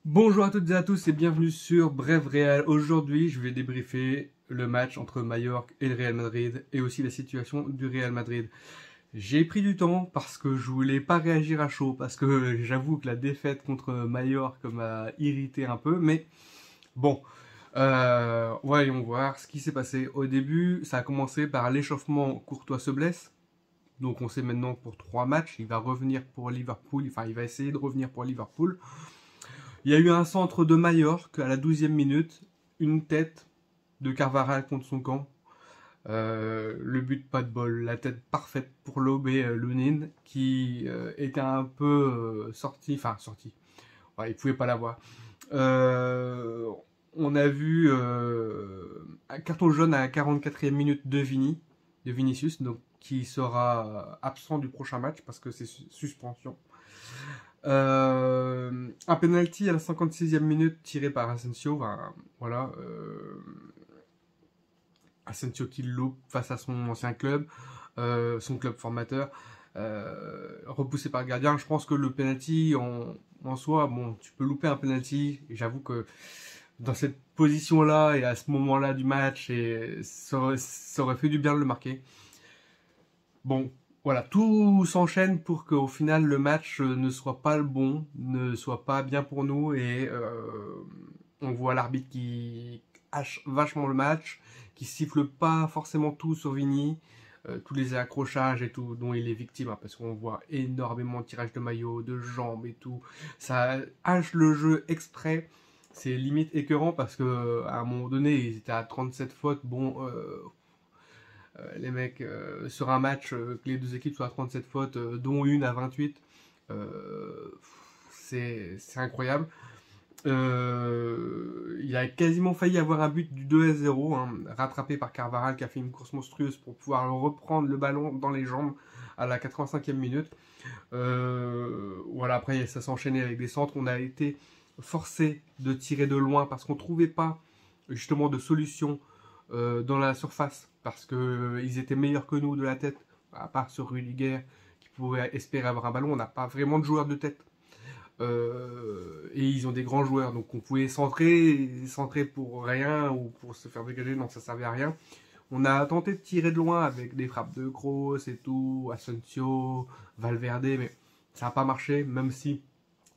Bonjour à toutes et à tous et bienvenue sur Bref Réal. Aujourd'hui, je vais débriefer le match entre Mallorca et le Real Madrid et aussi la situation du Real Madrid. J'ai pris du temps parce que je voulais pas réagir à chaud, parce que j'avoue que la défaite contre Mallorca m'a irrité un peu, mais bon, voyons voir ce qui s'est passé. Au début, ça a commencé par l'échauffement. Courtois se blesse, donc on sait maintenant pour 3 matchs, il va revenir pour Liverpool, enfin il va essayer de revenir pour Liverpool. Il y a eu un centre de Mallorca à la 12e minute, une tête de Carvajal contre son camp. Le but pas de bol, la tête parfaite pour lober Lunin qui était un peu sorti. Ouais, il pouvait pas l'avoir. Euh, on a vu un carton jaune à la 44e minute de Vinicius, donc qui sera absent du prochain match parce que c'est suspension. Un penalty à la 56e minute tiré par Asensio. Ben, voilà, Asensio qui loupe face à son ancien club, son club formateur, repoussé par le gardien. Je pense que le penalty en soi, bon, tu peux louper un penalty. J'avoue que dans cette position-là et à ce moment-là du match, ça aurait fait du bien de le marquer. Bon, voilà, tout s'enchaîne pour qu'au final le match ne soit pas le bon, ne soit pas bien pour nous et on voit l'arbitre qui hache vachement le match, qui siffle pas forcément tout sur Vini, tous les accrochages et tout dont il est victime, hein, parce qu'on voit énormément de tirage de maillot, de jambes et tout. Ça hache le jeu exprès. C'est limite écœurant parce que à un moment donné ils étaient à 37 fautes. Bon, les mecs, sur un match, que les deux équipes soient à 37 fautes, dont une à 28, c'est incroyable. Il a quasiment failli avoir un but du 2-0, hein, rattrapé par Carvajal qui a fait une course monstrueuse pour pouvoir reprendre le ballon dans les jambes à la 85e minute. Voilà, après ça s'enchaînait avec des centres. On a été forcé de tirer de loin parce qu'on ne trouvait pas justement de solution dans la surface parce qu'ils étaient meilleurs que nous de la tête, à part sur Rudiger qui pouvait espérer avoir un ballon. On n'a pas vraiment de joueurs de tête. Et ils ont des grands joueurs, donc on pouvait centrer pour rien ou pour se faire dégager, non, ça servait à rien. On a tenté de tirer de loin avec des frappes de Kroos et tout, Asensio, Valverde, mais ça n'a pas marché, même si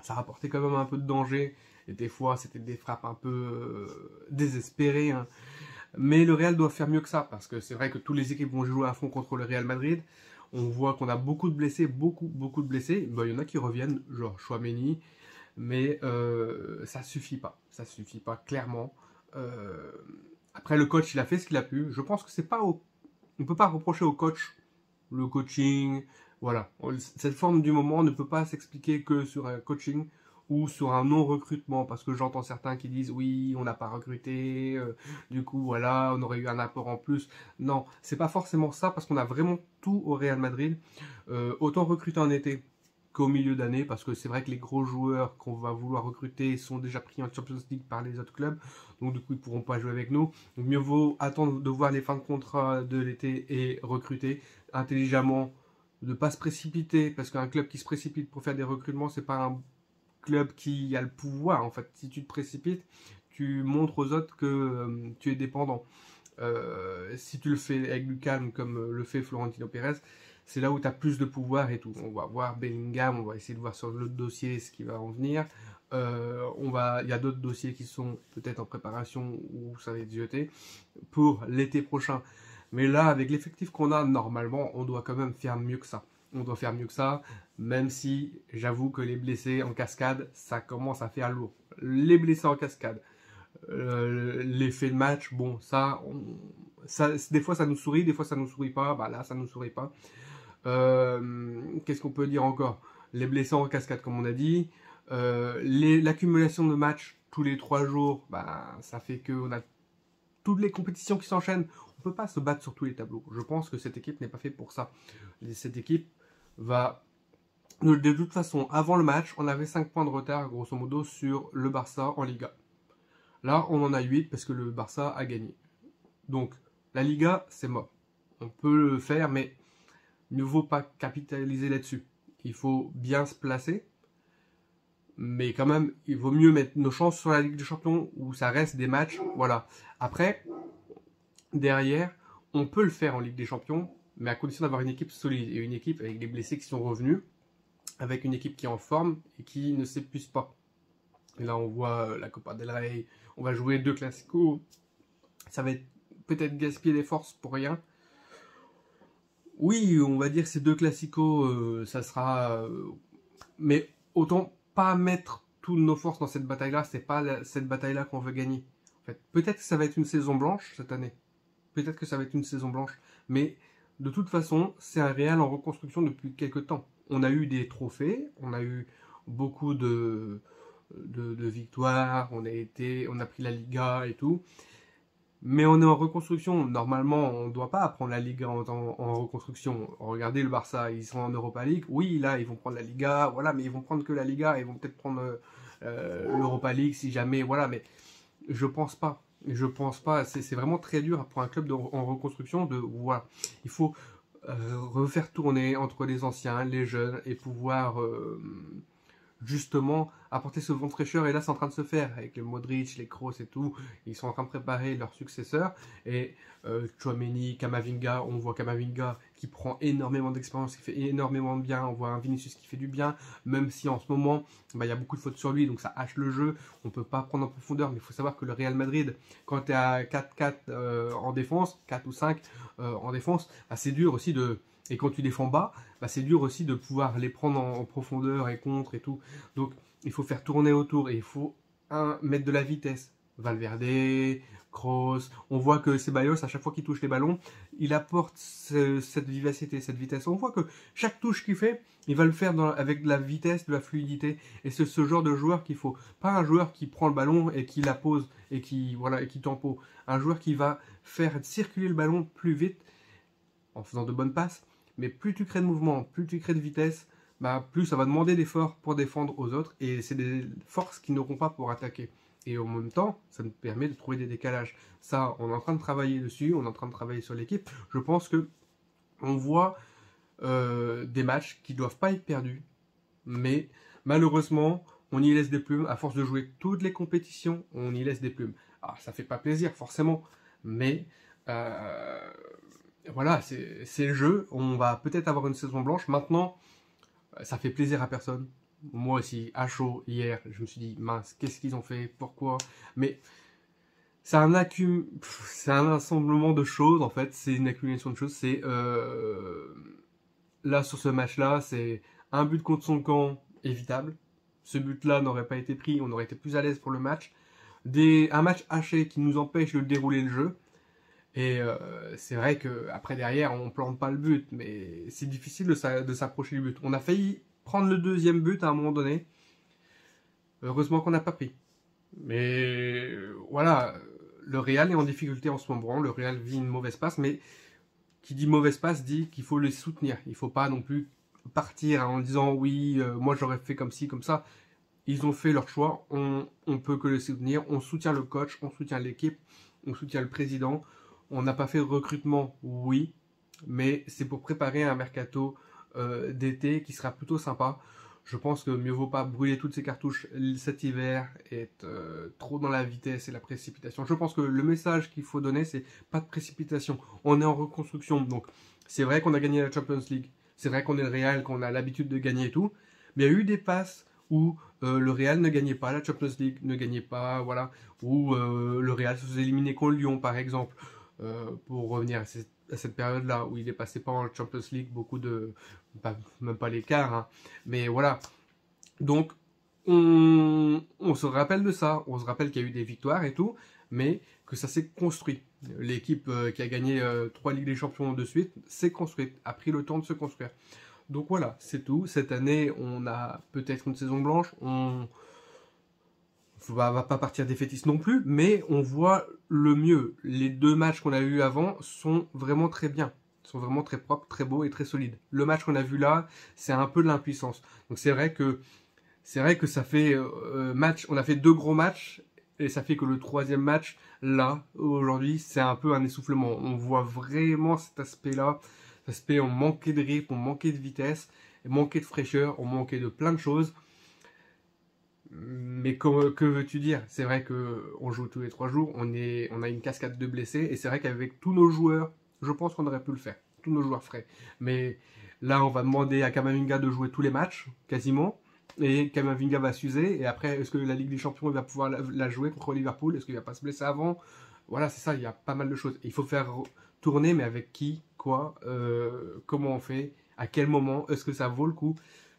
ça rapportait quand même un peu de danger. Et des fois, c'était des frappes un peu désespérées, hein. Mais le Real doit faire mieux que ça, parce que c'est vrai que toutes les équipes vont jouer à fond contre le Real Madrid. On voit qu'on a beaucoup de blessés, beaucoup de blessés. Ben, il y en a qui reviennent, genre Chouameni, mais ça suffit pas. Ça suffit pas, clairement. Euh, Après, le coach, il a fait ce qu'il a pu. Je pense que c'est pas on peut pas reprocher au coach le coaching. Voilà. Cette forme du moment ne peut pas s'expliquer que sur un coaching ou sur un non-recrutement, parce que j'entends certains qui disent oui, on n'a pas recruté, du coup voilà, on aurait eu un apport en plus. Non, c'est pas forcément ça, parce qu'on a vraiment tout au Real Madrid. Autant recruter en été qu'au milieu d'année, parce que c'est vrai que les gros joueurs qu'on va vouloir recruter sont déjà pris en Champions League par les autres clubs, donc du coup ils pourront pas jouer avec nous. Donc mieux vaut attendre de voir les fins de contrat de l'été et recruter intelligemment, de ne pas se précipiter, parce qu'un club qui se précipite pour faire des recrutements, c'est pas un club qui a le pouvoir. En fait, si tu te précipites, tu montres aux autres que tu es dépendant. Si tu le fais avec du calme, comme le fait Florentino Pérez, c'est là où tu as plus de pouvoir et tout. On va voir Bellingham, on va essayer de voir sur l'autre dossier ce qui va en venir. Il y a d'autres dossiers qui sont peut-être en préparation ou ça va être jeté pour l'été prochain. Mais là, avec l'effectif qu'on a, normalement, on doit quand même faire mieux que ça. On doit faire mieux que ça, même si j'avoue que les blessés en cascade, ça commence à faire lourd. Les blessés en cascade, l'effet de match, bon, des fois ça nous sourit, des fois ça nous sourit pas. Bah là, ça nous sourit pas. Qu'est-ce qu'on peut dire encore? Les blessés en cascade, comme on a dit. L'accumulation de matchs tous les 3 jours, bah, ça fait qu'on a toutes les compétitions qui s'enchaînent. On peut pas se battre sur tous les tableaux. Je pense que cette équipe n'est pas faite pour ça. Cette équipe va... De toute façon, avant le match, on avait 5 points de retard, grosso modo, sur le Barça en Liga. Là, on en a 8 parce que le Barça a gagné. Donc, la Liga, c'est mort. On peut le faire, mais il ne faut pas capitaliser là-dessus. Il faut bien se placer. Mais quand même, il vaut mieux mettre nos chances sur la Ligue des Champions où ça reste des matchs. Voilà. Après, derrière, on peut le faire en Ligue des Champions, mais à condition d'avoir une équipe solide et une équipe avec des blessés qui sont revenus, avec une équipe qui est en forme et qui ne s'épuise pas. Et là, on voit la Copa del Rey, on va jouer 2 classicos. Ça va être peut-être gaspiller des forces pour rien. Oui, on va dire que ces 2 classicos, ça sera... mais autant pas mettre toutes nos forces dans cette bataille-là. C'est pas cette bataille-là qu'on veut gagner. En fait, peut-être que ça va être une saison blanche cette année. Peut-être que ça va être une saison blanche. Mais de toute façon, c'est un Real en reconstruction depuis quelques temps. On a eu des trophées, on a eu beaucoup de victoires, on a pris la Liga et tout. Mais on est en reconstruction. Normalement, on ne doit pas prendre la Liga en reconstruction. Regardez le Barça, ils sont en Europa League. Oui, là, ils vont prendre la Liga, voilà, mais ils vont prendre que la Liga. Ils vont peut-être prendre l'Europa League si jamais, voilà. Mais je pense pas. Je pense pas. C'est vraiment très dur pour un club en reconstruction de, voilà. Il faut refaire tourner entre les anciens, les jeunes et pouvoir justement apporter ce vent de fraîcheur. Et là, c'est en train de se faire avec les Modric, les Kroos et tout. Ils sont en train de préparer leurs successeurs. Et Tchouaméni, Camavinga, on voit Camavinga qui prend énormément d'expérience, qui fait énormément de bien. On voit un Vinicius qui fait du bien, même si en ce moment, il y a beaucoup de fautes sur lui, donc ça hache le jeu. On ne peut pas prendre en profondeur, mais il faut savoir que le Real Madrid, quand tu es à 4-4 en défense, 4 ou 5 en défense, c'est dur aussi de... Et quand tu défends bas, c'est dur aussi de pouvoir les prendre en profondeur et contre et tout. Donc, il faut faire tourner autour et il faut mettre de la vitesse. Valverde, Kroos, on voit que Ceballos, à chaque fois qu'il touche les ballons, il apporte cette vivacité, cette vitesse. On voit que chaque touche qu'il fait, il va le faire avec de la vitesse, de la fluidité. Et c'est ce genre de joueur qu'il faut. Pas un joueur qui prend le ballon et qui la pose et qui tempo. Un joueur qui va faire circuler le ballon plus vite en faisant de bonnes passes. Mais plus tu crées de mouvement, plus tu crées de vitesse, plus ça va demander d'efforts pour défendre aux autres. Et c'est des forces qu'ils n'auront pas pour attaquer. Et en même temps, ça nous permet de trouver des décalages. Ça, on est en train de travailler dessus, on est en train de travailler sur l'équipe. Je pense que on voit des matchs qui ne doivent pas être perdus. Mais malheureusement, on y laisse des plumes. À force de jouer toutes les compétitions, on y laisse des plumes. Alors, ça ne fait pas plaisir, forcément. Mais... voilà, c'est le jeu. On va peut-être avoir une saison blanche. Maintenant, ça fait plaisir à personne. Moi aussi, à chaud, hier, je me suis dit, mince, qu'est-ce qu'ils ont fait? Pourquoi? Mais c'est c'est un assemblement de choses, en fait. C'est une accumulation de choses. C'est là, sur ce match-là, c'est un but contre son camp évitable. Ce but-là n'aurait pas été pris. On aurait été plus à l'aise pour le match. Un match haché qui nous empêche de dérouler le jeu. Et c'est vrai qu'après derrière, on plante pas le but, mais c'est difficile de s'approcher du but. On a failli prendre le 2e but à un moment donné. Heureusement qu'on n'a pas pris. Mais voilà, le Real est en difficulté en ce moment. Le Real vit une mauvaise passe, mais qui dit mauvaise passe dit qu'il faut les soutenir. Il ne faut pas non plus partir en disant oui, moi j'aurais fait comme ci, comme ça. Ils ont fait leur choix, on peut que les soutenir. On soutient le coach, on soutient l'équipe, on soutient le président. On n'a pas fait de recrutement, oui, mais c'est pour préparer un mercato d'été qui sera plutôt sympa. Je pense que mieux vaut pas brûler toutes ces cartouches cet hiver et être trop dans la vitesse et la précipitation. Je pense que le message qu'il faut donner, c'est pas de précipitation. On est en reconstruction, donc c'est vrai qu'on a gagné la Champions League, c'est vrai qu'on est le Real, qu'on a l'habitude de gagner et tout, mais il y a eu des passes où le Real ne gagnait pas, la Champions League ne gagnait pas, voilà, où le Real se faisait éliminer contre Lyon, par exemple. Pour revenir à cette période-là où il est passé pas en Champions League, même pas l'écart, hein. Mais voilà. Donc, on se rappelle de ça, on se rappelle qu'il y a eu des victoires et tout, mais que ça s'est construit. L'équipe qui a gagné 3 Ligues des Champions de suite s'est construite, a pris le temps de se construire. Donc voilà, c'est tout. Cette année, on a peut-être une saison blanche, on va pas partir défaitiste non plus, mais on voit le mieux. Les 2 matchs qu'on a eu avant sont vraiment très bien, sont vraiment très propres, très beaux et très solides. Le match qu'on a vu là, c'est un peu de l'impuissance. Donc c'est vrai que ça fait match. On a fait 2 gros matchs et ça fait que le 3e match là aujourd'hui, c'est un peu un essoufflement. On voit vraiment cet aspect-là. Cet aspect, on manquait de rythme, on manquait de vitesse, on manquait de fraîcheur, on manquait de plein de choses. Mais que veux-tu dire? C'est vrai qu'on joue tous les 3 jours, on a une cascade de blessés, et c'est vrai qu'avec tous nos joueurs, je pense qu'on aurait pu le faire. Tous nos joueurs frais. Mais là, on va demander à Kamavinga de jouer tous les matchs, quasiment. Et Kamavinga va s'user. Et après, est-ce que la Ligue des Champions il va pouvoir la jouer contre Liverpool? Est-ce qu'il va pas se blesser avant? Voilà, c'est ça, il y a pas mal de choses. Il faut faire tourner, mais avec qui, quoi, comment on fait, à quel moment, est-ce que ça vaut le coup?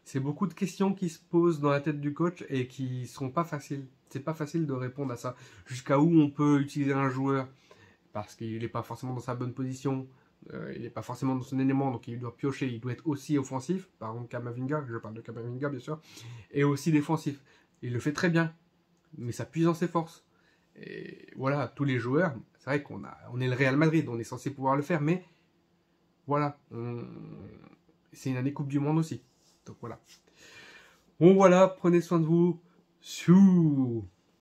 C'est beaucoup de questions qui se posent dans la tête du coach et qui sont pas faciles. C'est pas facile de répondre à ça. Jusqu'à où on peut utiliser un joueur parce qu'il n'est pas forcément dans sa bonne position, il n'est pas forcément dans son élément, donc il doit piocher, il doit être aussi offensif, par exemple Kamavinga, je parle de Kamavinga bien sûr, et aussi défensif. Il le fait très bien, mais ça puise dans ses forces. Et voilà, tous les joueurs, c'est vrai on est le Real Madrid, on est censé pouvoir le faire, mais voilà, c'est une année Coupe du Monde aussi. Donc voilà. Bon voilà, prenez soin de vous. Tchou.